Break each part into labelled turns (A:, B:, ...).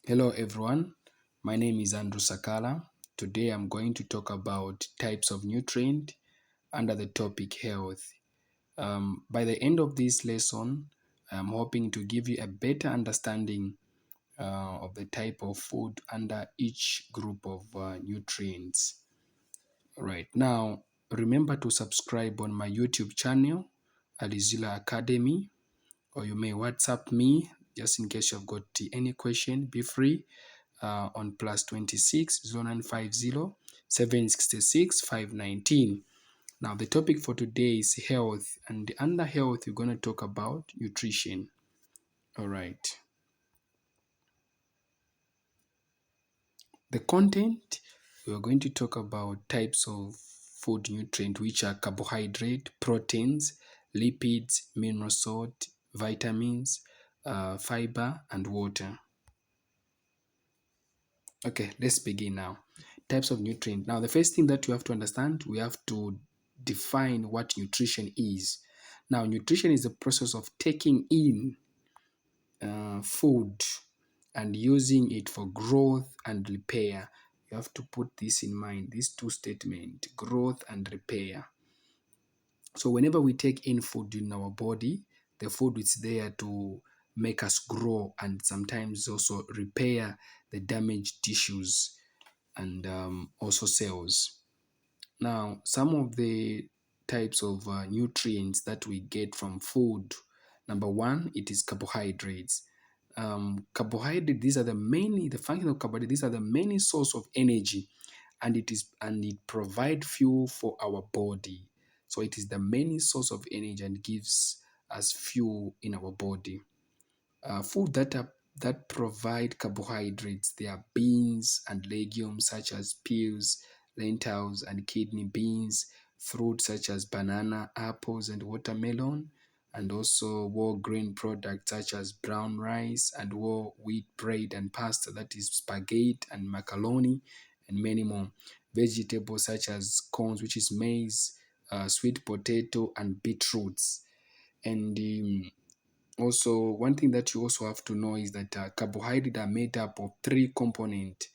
A: Hello everyone, my name is Andrew Sakala. Today I'm going to talk about types of nutrient under the topic health. By the end of this lesson, I'm hoping to give you a better understanding of the type of food under each group of nutrients. Right now, remember to subscribe on my YouTube channel, Alizila Academy, or you may WhatsApp me just in case you've got any question. Be free on +26 0950 766 519. Now, the topic for today is health, and under health, we're going to talk about nutrition. All right. The content, we are going to talk about types of food nutrient, which are carbohydrate, proteins, lipids, mineral salt, vitamins, fiber, and water. Okay, let's begin now. Types of nutrient. Now, the first thing that you have to understand, we have to define what nutrition is. Now, nutrition is the process of taking in food and using it for growth and repair. You have to put this in mind, these two statements, growth and repair. So whenever we take in food in our body, the food is there to make us grow and sometimes also repair the damaged tissues and also cells. Now, some of the types of nutrients that we get from food. Number one, it is carbohydrates. Carbohydrate, the function of carbohydrate, these are the main source of energy, and it provide fuel for our body. So it is the main source of energy and gives us fuel in our body. Food that provide carbohydrates, they are beans and legumes such as peas, lentils, and kidney beans, fruits such as banana, apples, and watermelon, and also whole grain products such as brown rice and whole wheat bread and pasta, that is spaghetti and macaroni, and many more. Vegetables such as corns, which is maize, sweet potato, and beetroots. And also, one thing that you also have to know is that carbohydrates are made up of three components,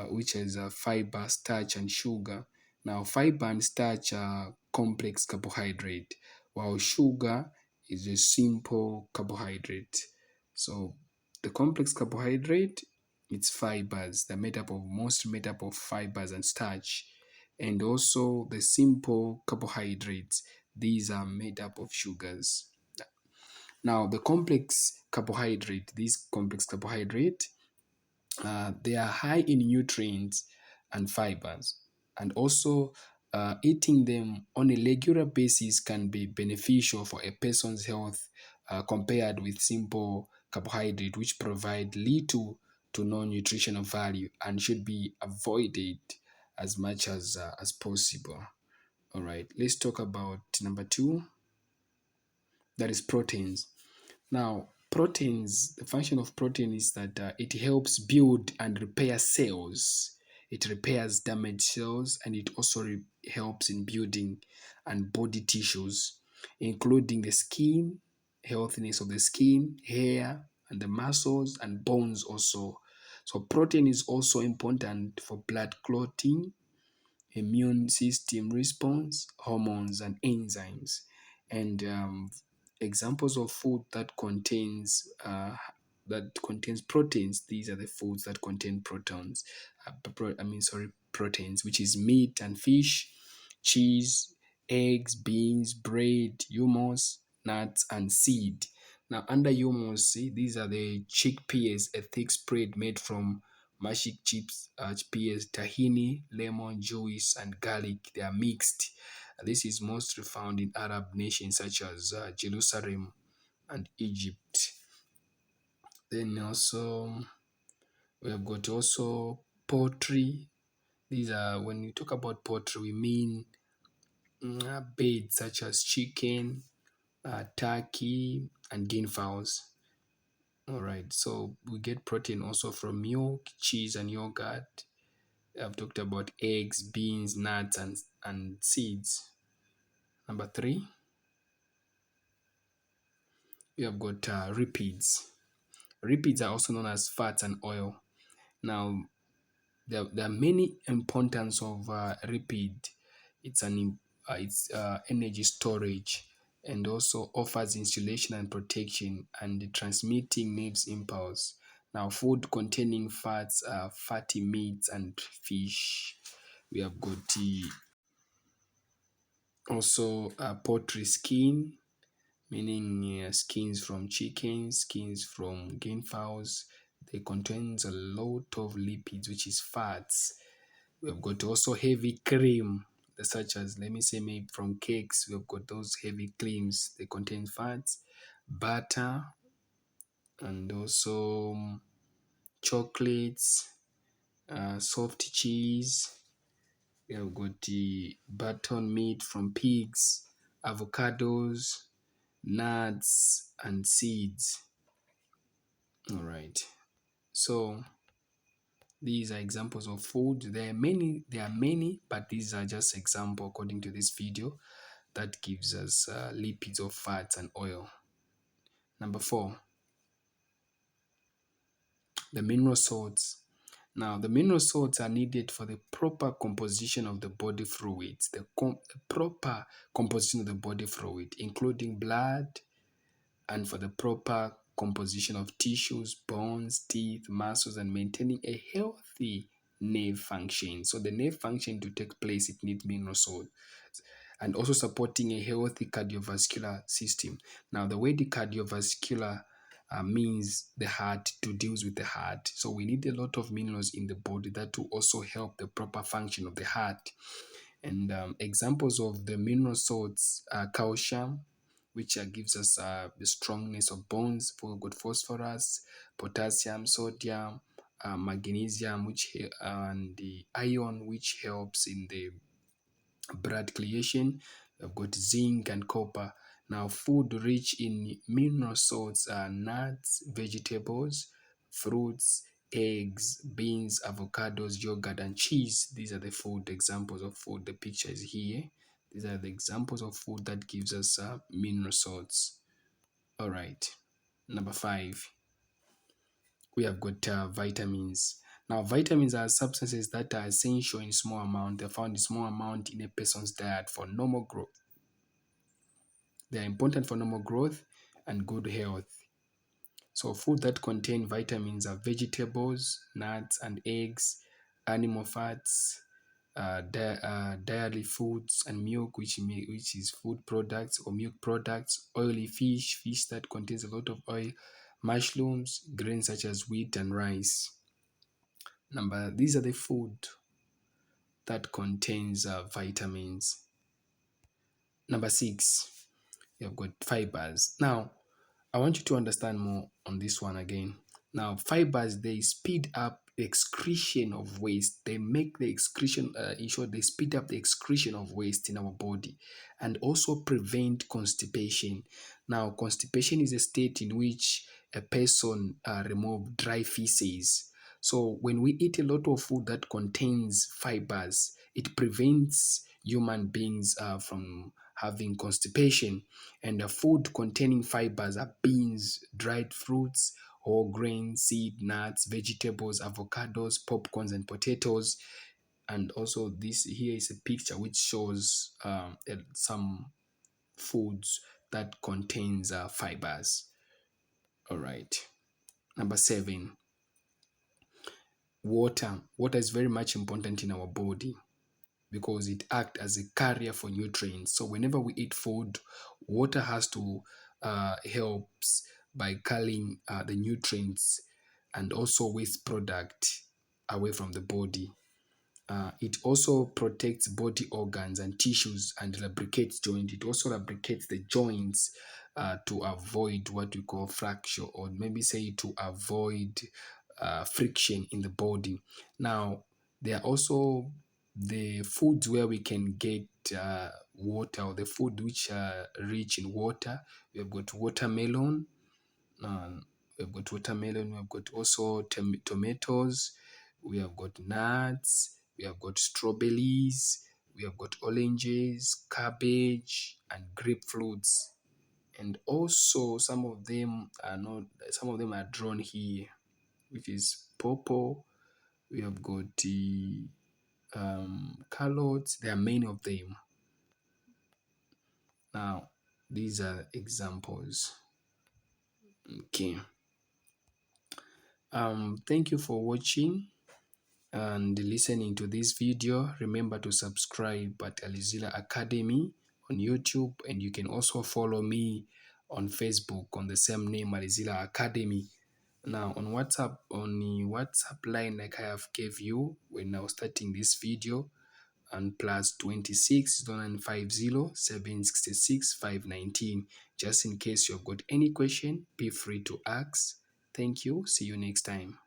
A: which is fiber, starch, and sugar. Now, fiber and starch are complex carbohydrate, while sugar is a simple carbohydrate. So, the complex carbohydrate, it's fibers. They're mostly made up of fibers and starch. And also the simple carbohydrates, these are made up of sugars. Now, these complex carbohydrate, they are high in nutrients and fibers, and also eating them on a regular basis can be beneficial for a person's health compared with simple carbohydrate, which provide little to no nutritional value and should be avoided as much as possible. All right, let's talk about number two, that is proteins. Now, proteins, the function of protein is that it helps build and repair cells. It repairs damaged cells, and it also helps in building and body tissues, including the skin, healthiness of the skin, hair, and the muscles and bones also. So protein is also important for blood clotting, immune system response, hormones, and enzymes. And examples of food that contains proteins. These are the foods that contain protons. Proteins, which is meat and fish, cheese, eggs, beans, bread, hummus, nuts, and seed. Now, under hummus, see, these are the chickpeas, a thick spread made from mashed chips, peas, tahini, lemon juice, and garlic. They are mixed. This is mostly found in Arab nations such as Jerusalem and Egypt. Then also we have got also poultry. These are, when you talk about poultry, we mean birds such as chicken, turkey, and guinea fowls. All right, so we get protein also from milk, cheese, and yogurt. I've talked about eggs, beans, nuts, and seeds. Number three, we have got lipids. Lipids are also known as fats and oil. Now, there are many importance of lipid. It's energy storage, and also offers insulation and protection, and transmitting nerves impulse. Now, food containing fats are fatty meats and fish. We have got the also poultry skin, meaning skins from chickens, skins from game fowls. They contains a lot of lipids, which is fats. We've got also heavy cream, such as, let me say, maybe from cakes. We've got those heavy creams. They contain fats, butter, and also chocolates, soft cheese. We have got the button meat from pigs, avocados, nuts, and seeds. All right. So these are examples of food. There are many, but these are just example according to this video that gives us lipids of fats and oil. Number 4, the mineral salts. Now, the mineral salts are needed for the proper composition of the body fluids, the proper composition of the body fluid, including blood, and for the proper composition of tissues, bones, teeth, muscles, and maintaining a healthy nerve function. So the nerve function to take place, it needs mineral salt, and also supporting a healthy cardiovascular system. Now, the way the cardiovascular means the heart, to deals with the heart. So we need a lot of minerals in the body that will also help the proper function of the heart. And examples of the mineral salts are calcium, which gives us the strongness of bones. We've got phosphorus, potassium, sodium, magnesium, and the iron, which helps in the blood creation. We've got zinc and copper. Now, food rich in mineral salts are nuts, vegetables, fruits, eggs, beans, avocados, yogurt, and cheese. These are the food examples of food. The picture is here. These are the examples of food that gives us mineral salts. All right. Number 5, we have got vitamins. Now, vitamins are substances that are essential in small amount. They're found in small amount in a person's diet for normal growth. They are important for normal growth and good health. So, food that contain vitamins are vegetables, nuts and eggs, animal fats, dairy foods, and milk, which is food products or milk products, oily fish, fish that contains a lot of oil, mushrooms, grains such as wheat and rice. These are the food that contains vitamins. Number 6, you've got fibers. Now, I want you to understand more on this one again. Now, fibers, they speed up the excretion of waste. They make the excretion, in short, they speed up the excretion of waste in our body, and also prevent constipation. Now, constipation is a state in which a person removes dry feces. So, when we eat a lot of food that contains fibers, it prevents human beings from having constipation. And the food containing fibers are beans, dried fruits, whole grains, seed, nuts, vegetables, avocados, popcorns, and potatoes. And also, this here is a picture which shows some foods that contains fibers. All right. Number 7, water. Water is very much important in our body because it acts as a carrier for nutrients. So whenever we eat food, water has to helps by carrying the nutrients and also waste product away from the body. It also protects body organs and tissues and lubricates joints. It also lubricates the joints to avoid what we call fracture, or maybe say to avoid friction in the body. Now, there are also the foods where we can get water, or the food which are rich in water. We have got watermelon, we've got also tomatoes, we have got nuts, we have got strawberries, we have got oranges, cabbage, and grapefruits. And also some of them are drawn here, which is purple. We have got the carrots. There are many of them. Now, these are examples. Okay. Thank you for watching and listening to this video. Remember to subscribe at Alizila Academy on YouTube, and you can also follow me on Facebook on the same name, Alizila Academy. Now on the WhatsApp line, like I have gave you when I was starting this video, and plus 26 0950 766 519. Just in case you've got any question, be free to ask. Thank you. See you next time.